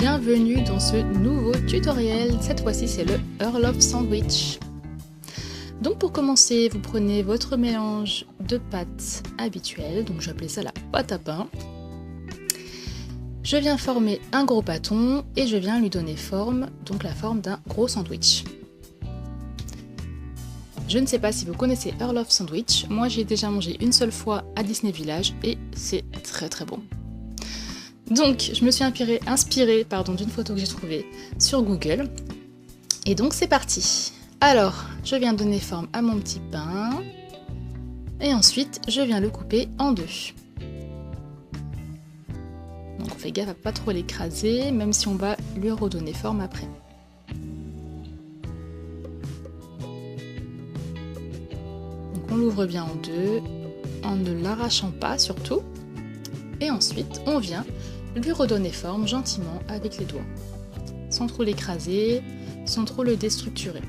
bienvenue dans ce nouveau tutoriel. Cette fois-ci c'est le Earl of Sandwich. Donc pour commencer, vous prenez votre mélange de pâtes habituel, donc j'appelais ça la pâte à pain. Je viens former un gros bâton et je viens lui donner forme, donc la forme d'un gros sandwich. Je ne sais pas si vous connaissez Earl of Sandwich, moi j'ai déjà mangé une seule fois à Disney Village et c'est très très bon. Donc je me suis inspirée d'une photo que j'ai trouvée sur Google. Et donc c'est parti. Alors je viens donner forme à mon petit pain. Et ensuite je viens le couper en deux. Donc on fait gaffe à pas trop l'écraser, même si on va lui redonner forme après. Donc on l'ouvre bien en deux, en ne l'arrachant pas surtout. Et ensuite on vient lui redonner forme gentiment avec les doigts, sans trop l'écraser, sans trop le déstructurer.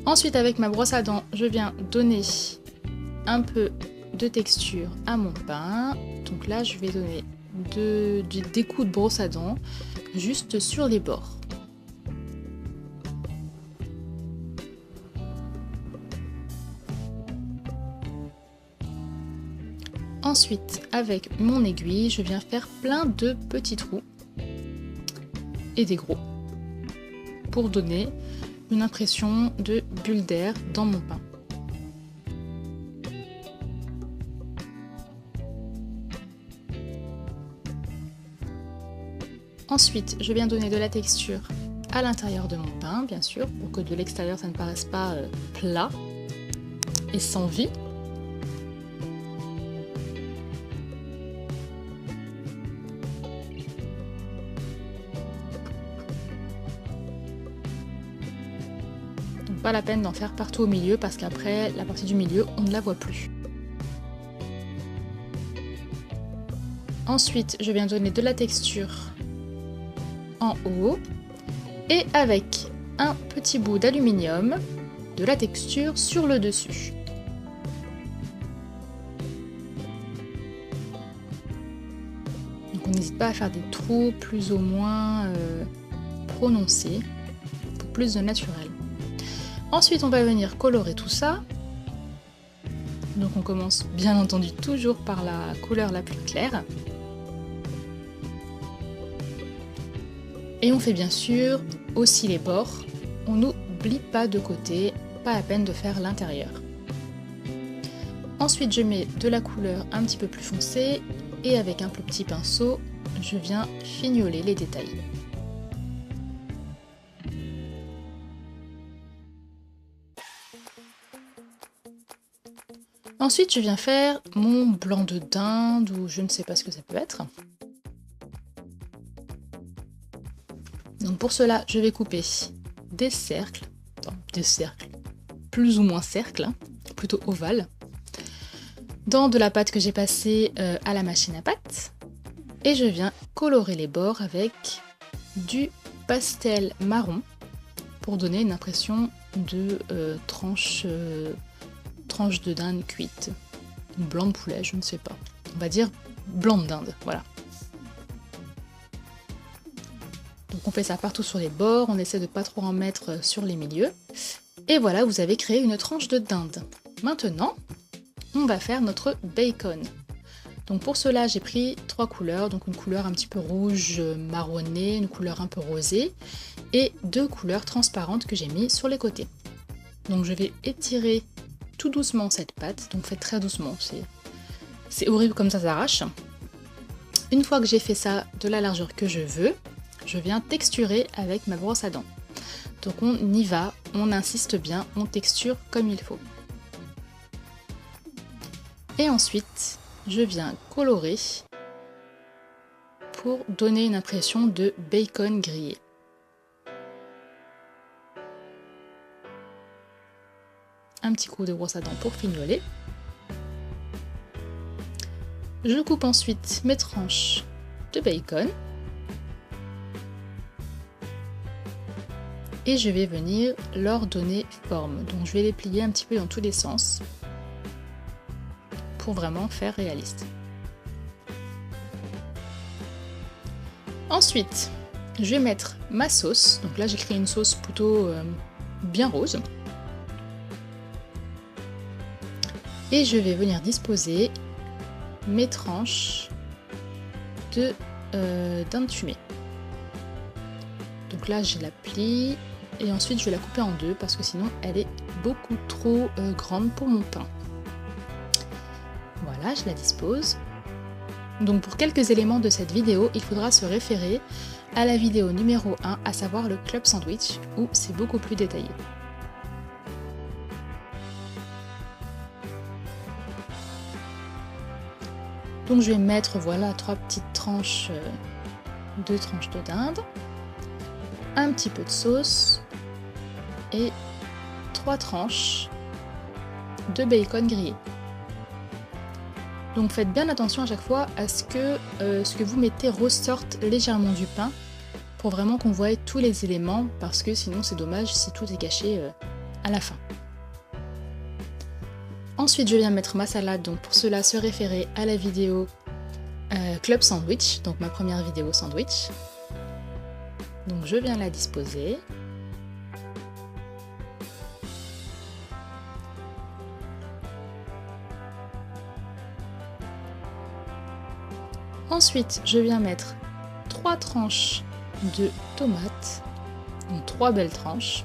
Ensuite avec ma brosse à dents, je viens donner un peu de texture à mon pain. Donc là je vais donner des coups de brosse à dents juste sur les bords. Ensuite, avec mon aiguille, je viens faire plein de petits trous et des gros pour donner une impression de bulle d'air dans mon pain. Ensuite, je viens donner de la texture à l'intérieur de mon pain, bien sûr, pour que de l'extérieur ça ne paraisse pas plat et sans vie. Donc pas la peine d'en faire partout au milieu parce qu'après, la partie du milieu, on ne la voit plus. Ensuite, je viens donner de la texture en haut et avec un petit bout d'aluminium de la texture sur le dessus. Donc on n'hésite pas à faire des trous plus ou moins prononcés pour plus de naturel. Ensuite on va venir colorer tout ça. Donc on commence bien entendu toujours par la couleur la plus claire. Et on fait bien sûr aussi les bords, on n'oublie pas de côté, pas la peine de faire l'intérieur. Ensuite je mets de la couleur un petit peu plus foncée et avec un plus petit pinceau, je viens fignoler les détails. Ensuite je viens faire mon blanc de dinde ou je ne sais pas ce que ça peut être. Donc pour cela, je vais couper des cercles, plus ou moins cercles, plutôt ovales, dans de la pâte que j'ai passée à la machine à pâte. Et je viens colorer les bords avec du pastel marron pour donner une impression de tranche de dinde cuite. Ou blanc de poulet, je ne sais pas. On va dire blanc de dinde, voilà. Donc on fait ça partout sur les bords, on essaie de pas trop en mettre sur les milieux. Et voilà, vous avez créé une tranche de dinde. Maintenant, on va faire notre bacon. Donc pour cela, j'ai pris 3 couleurs, donc une couleur un petit peu rouge marronné, une couleur un peu rosée, et 2 couleurs transparentes que j'ai mis sur les côtés. Donc je vais étirer tout doucement cette pâte, donc faites très doucement, c'est horrible comme ça s'arrache. Une fois que j'ai fait ça de la largeur que je veux, je viens texturer avec ma brosse à dents. Donc on y va, on insiste bien, on texture comme il faut. Et ensuite, je viens colorer pour donner une impression de bacon grillé. Un petit coup de brosse à dents pour fignoler. Je coupe ensuite mes tranches de bacon. et je vais venir leur donner forme. Donc je vais les plier un petit peu dans tous les sens pour vraiment faire réaliste. Ensuite, je vais mettre ma sauce. Donc là, j'ai créé une sauce plutôt bien rose. Et je vais venir disposer mes tranches de dinde fumée. Donc là, je la plie et ensuite je vais la couper en deux parce que sinon elle est beaucoup trop grande pour mon pain. Voilà, je la dispose. Donc pour quelques éléments de cette vidéo, il faudra se référer à la vidéo numéro 1, à savoir le club sandwich, où c'est beaucoup plus détaillé. Donc je vais mettre, voilà, 3 petites tranches, 2 tranches de dinde, un petit peu de sauce et 3 tranches de bacon grillé. Donc faites bien attention à chaque fois à ce que vous mettez ressorte légèrement du pain pour vraiment qu'on voie tous les éléments, parce que sinon c'est dommage si tout est caché à la fin. Ensuite je viens mettre ma salade, donc pour cela se référer à la vidéo Club Sandwich, donc ma première vidéo sandwich. Donc je viens la disposer. Ensuite, je viens mettre 3 tranches de tomates, donc 3 belles tranches.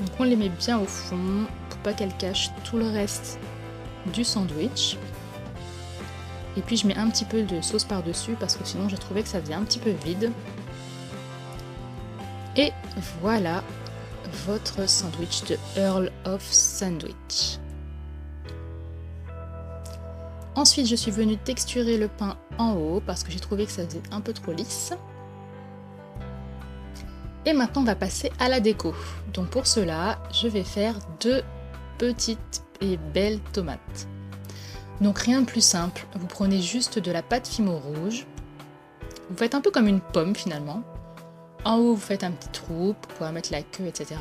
Donc on les met bien au fond pour pas qu'elles cachent tout le reste du sandwich. Et puis je mets un petit peu de sauce par-dessus parce que sinon j'ai trouvé que ça faisait un petit peu vide. Et voilà votre sandwich de Earl of Sandwich. Ensuite, je suis venue texturer le pain en haut parce que j'ai trouvé que ça faisait un peu trop lisse. Et maintenant, on va passer à la déco. Donc pour cela, je vais faire 2 petites et belles tomates. Donc rien de plus simple, vous prenez juste de la pâte fimo rouge. Vous faites un peu comme une pomme finalement. En haut, vous faites un petit trou pour pouvoir mettre la queue, etc.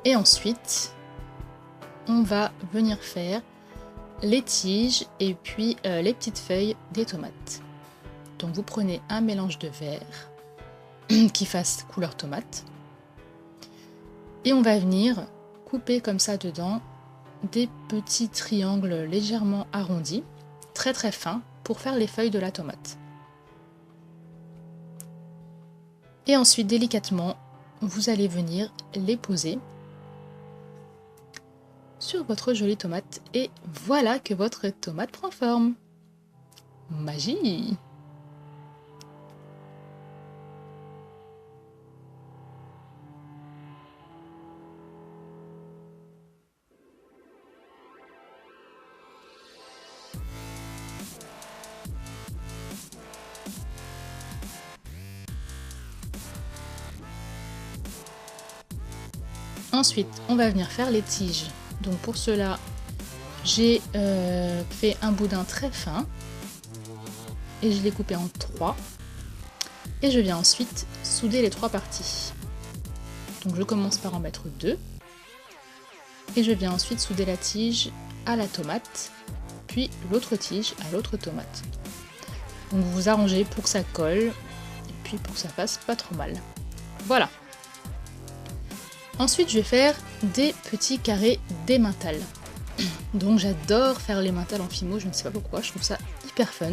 Et ensuite, on va venir faire les tiges et puis les petites feuilles des tomates. Donc vous prenez un mélange de verre qui fasse couleur tomate. Et on va venir couper comme ça dedans des petits triangles légèrement arrondis, très très fins, pour faire les feuilles de la tomate. Et ensuite, délicatement, vous allez venir les poser sur votre jolie tomate. Et voilà que votre tomate prend forme. Magie! Ensuite, on va venir faire les tiges. Donc pour cela, j'ai fait un boudin très fin et je l'ai coupé en 3. Et je viens ensuite souder les 3 parties. Donc je commence par en mettre 2. Et je viens ensuite souder la tige à la tomate, puis l'autre tige à l'autre tomate. Donc vous vous arrangez pour que ça colle et puis pour que ça fasse pas trop mal. Voilà. Ensuite, je vais faire des petits carrés d'émental. Donc j'adore faire l'émental en fimo, je ne sais pas pourquoi, je trouve ça hyper fun.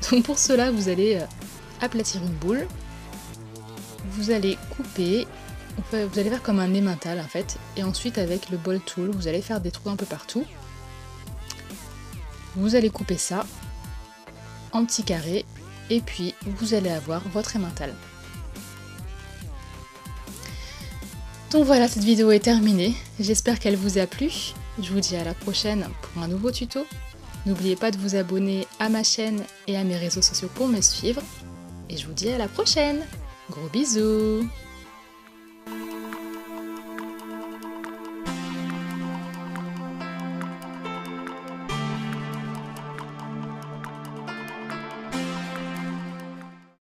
Donc pour cela, vous allez aplatir une boule, vous allez couper, vous allez faire comme un emmental en fait, et ensuite avec le ball tool, vous allez faire des trous un peu partout. Vous allez couper ça en petits carrés, et puis vous allez avoir votre emmental. Donc voilà, cette vidéo est terminée, j'espère qu'elle vous a plu. Je vous dis à la prochaine pour un nouveau tuto. N'oubliez pas de vous abonner à ma chaîne et à mes réseaux sociaux pour me suivre. Et je vous dis à la prochaine. Gros bisous!